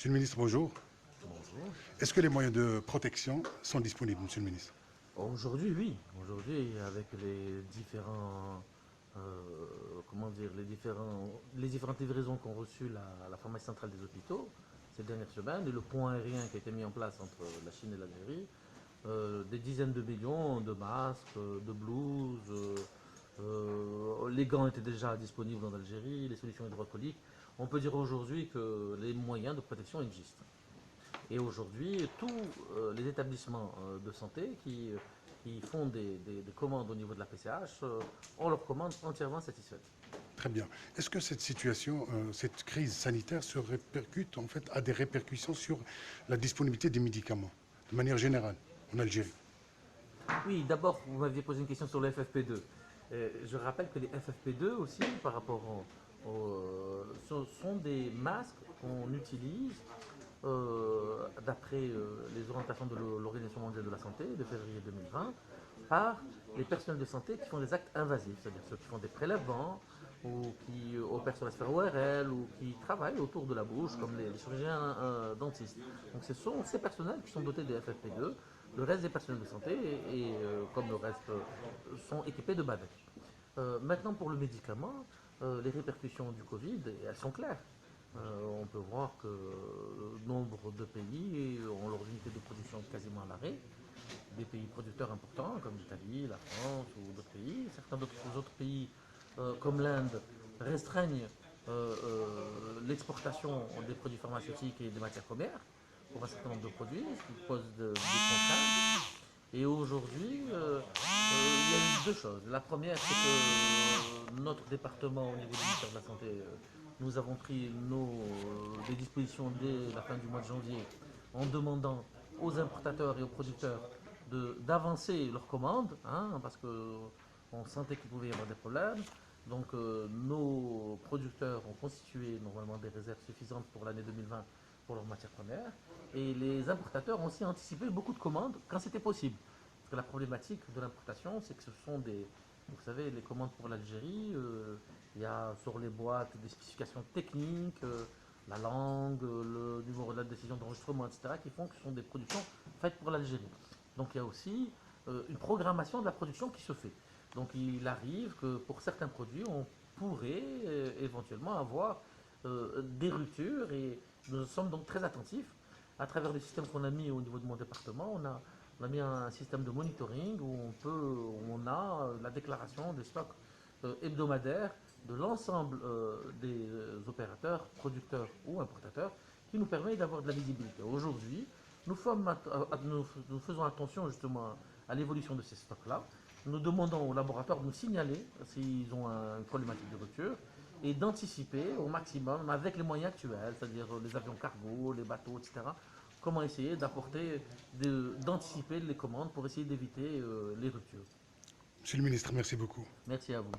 Monsieur le ministre, bonjour. Bonjour. Est-ce que les moyens de protection sont disponibles, monsieur le ministre? Aujourd'hui, oui. Aujourd'hui, avec les différents, comment dire, les différentes livraisons qu'ont reçues la pharmacie centrale des hôpitaux ces dernières semaines et le pont aérien qui a été mis en place entre la Chine et l'Algérie, des dizaines de millions de masques, de blouses, les gants étaient déjà disponibles en Algérie, les solutions hydroalcooliques. On peut dire aujourd'hui que les moyens de protection existent. Et aujourd'hui, tous les établissements de santé qui font des commandes au niveau de la PCH ont leurs commandes entièrement satisfaites. Très bien. Est-ce que cette situation, cette crise sanitaire se répercute, en fait, a des répercussions sur la disponibilité des médicaments, de manière générale, en Algérie? Oui, d'abord, vous m'aviez posé une question sur les FFP2. Je rappelle que les FFP2 aussi, par rapport sont des masques qu'on utilise d'après les orientations de l'Organisation mondiale de la santé de février 2020 par les personnels de santé qui font des actes invasifs, c'est-à-dire ceux qui font des prélèvements ou qui opèrent sur la sphère ORL ou qui travaillent autour de la bouche comme les chirurgiens dentistes. Donc ce sont ces personnels qui sont dotés des FFP2. Le reste des personnels de santé comme le reste sont équipés de bavettes. Maintenant pour le médicament, les répercussions du Covid, elles sont claires. On peut voir que nombre de pays ont leur unité de production quasiment à l'arrêt. Des pays producteurs importants comme l'Italie, la France ou d'autres pays. Certains d'autres pays comme l'Inde restreignent l'exportation des produits pharmaceutiques et des matières premières pour un certain nombre de produits, ce qui pose des contraintes. Et aujourd'hui, il y a deux choses. La première, c'est que notre département, au niveau du ministère de la Santé, nous avons pris des dispositions dès la fin du mois de janvier en demandant aux importateurs et aux producteurs d'avancer leurs commandes, hein, parce qu'on sentait qu'il pouvait y avoir des problèmes. Donc nos producteurs ont constitué normalement des réserves suffisantes pour l'année 2020 pour leurs matières premières. Et les importateurs ont aussi anticipé beaucoup de commandes quand c'était possible. Parce que la problématique de l'importation, c'est que ce sont vous savez, les commandes pour l'Algérie, il y a sur les boîtes des spécifications techniques, la langue, le numéro de la décision d'enregistrement, etc., qui font que ce sont des productions faites pour l'Algérie. Donc il y a aussi une programmation de la production qui se fait. Donc il arrive que pour certains produits, on pourrait éventuellement avoir des ruptures et nous sommes donc très attentifs. À travers les systèmes qu'on a mis au niveau de mon département, on a mis un système de monitoring où on a la déclaration des stocks hebdomadaires de l'ensemble des opérateurs, producteurs ou importateurs, qui nous permet d'avoir de la visibilité. Aujourd'hui, nous faisons attention justement à l'évolution de ces stocks-là. Nous demandons aux laboratoires de nous signaler s'ils ont une problématique de rupture et d'anticiper au maximum avec les moyens actuels, c'est-à-dire les avions cargo, les bateaux, etc. Comment essayer d'anticiper les commandes pour essayer d'éviter les ruptures. Monsieur le ministre, merci beaucoup. Merci à vous.